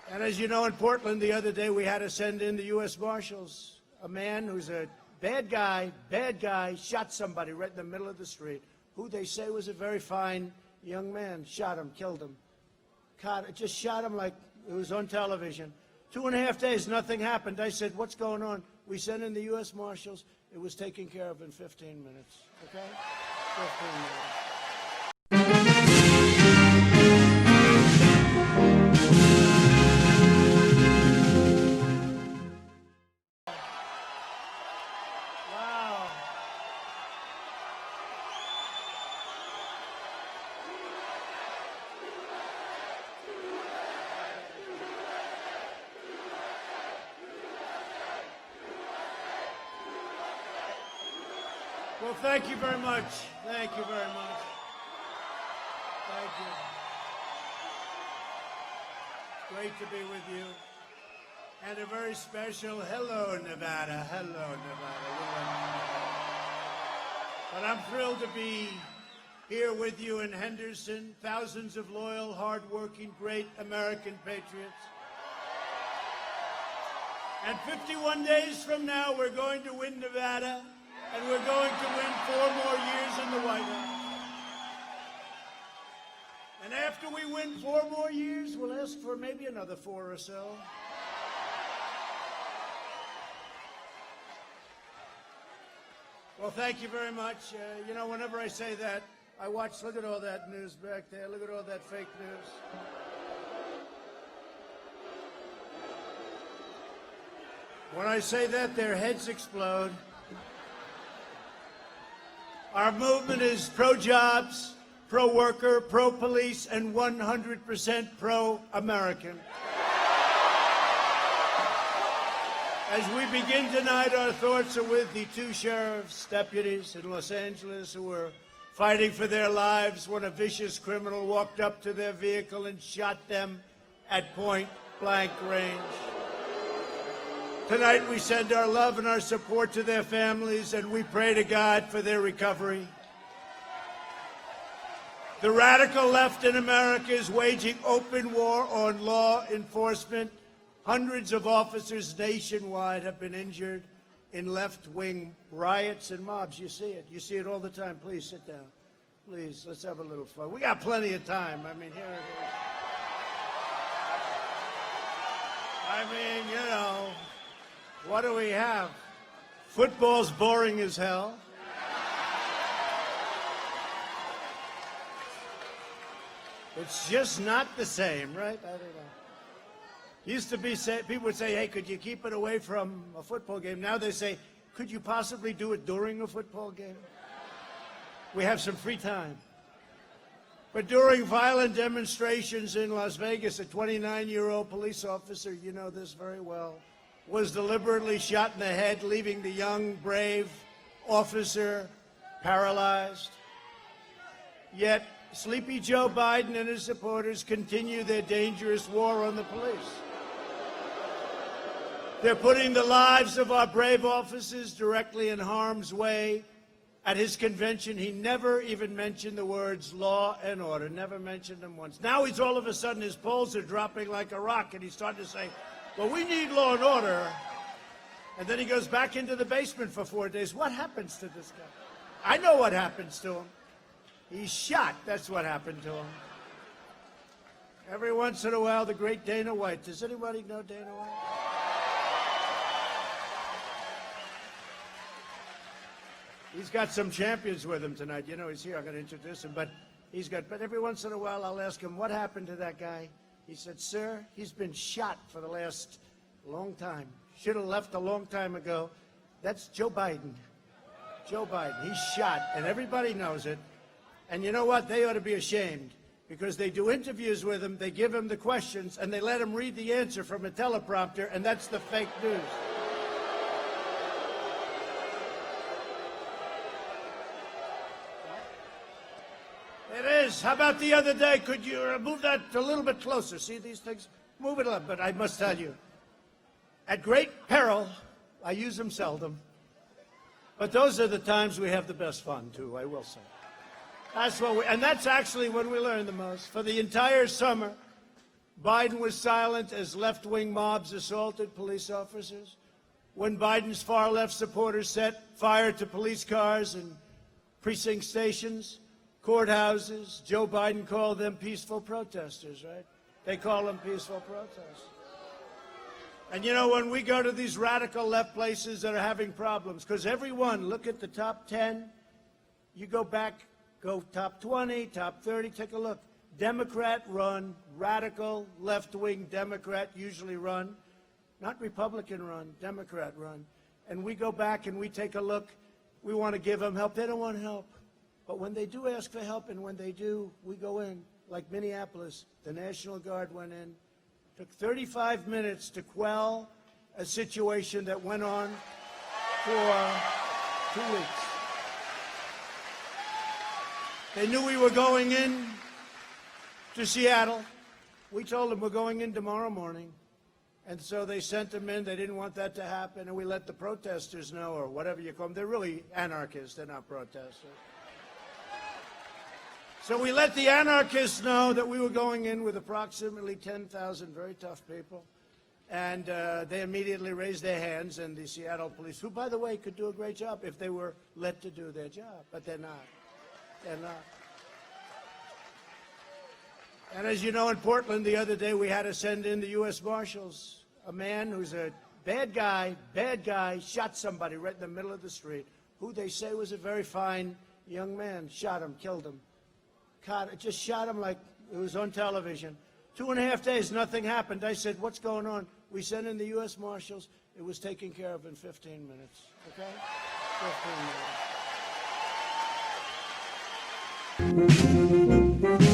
And as you know, in Portland the other day, we had to send in the U.S. Marshals. A man who's a bad guy, shot somebody right in the middle of the street, who they say was a very fine young man. Shot him, killed him. Just shot him like it was on television. 2.5 days, nothing happened. I said, what's going on? We sent in the U.S. Marshals. It was taken care of in 15 minutes, okay? 15 minutes. Well, thank you very much. Thank you very much. Thank you. Great to be with you. And a very special hello, Nevada. Hello, Nevada. But I'm thrilled to be here with you in Henderson. Thousands of loyal, hardworking, great American patriots. And 51 days from now, we're going to win Nevada. And we're going to win 4 more years in the White House. And after we win 4 more years, we'll ask for maybe another 4 or so. Well, thank you very much. You know, whenever I say that, I watch, look at all that news back there. Look at all that fake news. When I say that, their heads explode. Our movement is pro-jobs, pro-worker, pro-police, and 100% pro-American. As we begin tonight, our thoughts are with the 2 sheriff's deputies in Los Angeles who were fighting for their lives when a vicious criminal walked up to their vehicle and shot them at point-blank range. Tonight, we send our love and our support to their families, and we pray to God for their recovery. The radical left in America is waging open war on law enforcement. Hundreds of officers nationwide have been injured in left-wing riots and mobs. You see it. You see it all the time. Please sit down. Please, let's have a little fun. We got plenty of time. I mean, here it is. I mean, you know. What do we have? Football's boring as hell. It's just not the same, right? I don't know. Used to be, people would say, hey, could you keep it away from a football game? Now they say, could you possibly do it during a football game? We have some free time. But during violent demonstrations in Las Vegas, a 29-year-old police officer, you know this very well, was deliberately shot in the head, leaving the young, brave officer paralyzed. Yet, Sleepy Joe Biden and his supporters continue their dangerous war on the police. They're putting the lives of our brave officers directly in harm's way. At his convention, he never even mentioned the words law and order, never mentioned them once. Now he's all of a sudden, his polls are dropping like a rock, and he's starting to say, well, we need law and order. And then he goes back into the basement for 4 days. What happens to this guy? I know what happens to him. He's shot. That's what happened to him. Every once in a while, the great Dana White. Does anybody know Dana White? He's got some champions with him tonight. You know, he's here. I'm going to introduce him. But every once in a while, I'll ask him, what happened to that guy? He said, sir, he's been shot for the last long time. Should have left a long time ago. That's Joe Biden. Joe Biden. He's shot, and everybody knows it. And you know what? They ought to be ashamed, because they do interviews with him, they give him the questions, and they let him read the answer from a teleprompter, and that's the fake news. It is. How about the other day? Could you move that a little bit closer? See these things? Move it up. But I must tell you, at great peril, I use them seldom. But those are the times we have the best fun, too, I will say. That's what and that's actually when we learn the most. For the entire summer, Biden was silent as left-wing mobs assaulted police officers. When Biden's far-left supporters set fire to police cars and precinct stations, courthouses, Joe Biden called them peaceful protesters, right? They call them peaceful protesters. And you know, when we go to these radical left places that are having problems, because everyone, look at the top 10, you go back, go top 20, top 30, take a look. Democrat run, radical left-wing Democrat usually run, not Republican run, Democrat run. And we go back and we take a look. We want to give them help. They don't want help. But when they do ask for help, and when they do, we go in. Like Minneapolis, the National Guard went in. Took 35 minutes to quell a situation that went on for 2 weeks. They knew we were going in to Seattle. We told them we're going in tomorrow morning. And so they sent them in. They didn't want that to happen. And we let the protesters know, or whatever you call them. They're really anarchists. They're not protesters. So we let the anarchists know that we were going in with approximately 10,000 very tough people. And they immediately raised their hands, and the Seattle police, who, by the way, could do a great job if they were let to do their job, but they're not. They're not. And as you know, in Portland the other day, we had to send in the U.S. Marshals. A man who's a bad guy, shot somebody right in the middle of the street, who they say was a very fine young man, shot him, killed him. Just shot him like it was on television. 2.5 days, nothing happened. I said, what's going on? We sent in the U.S. Marshals. It was taken care of in 15 minutes, okay? 15 minutes.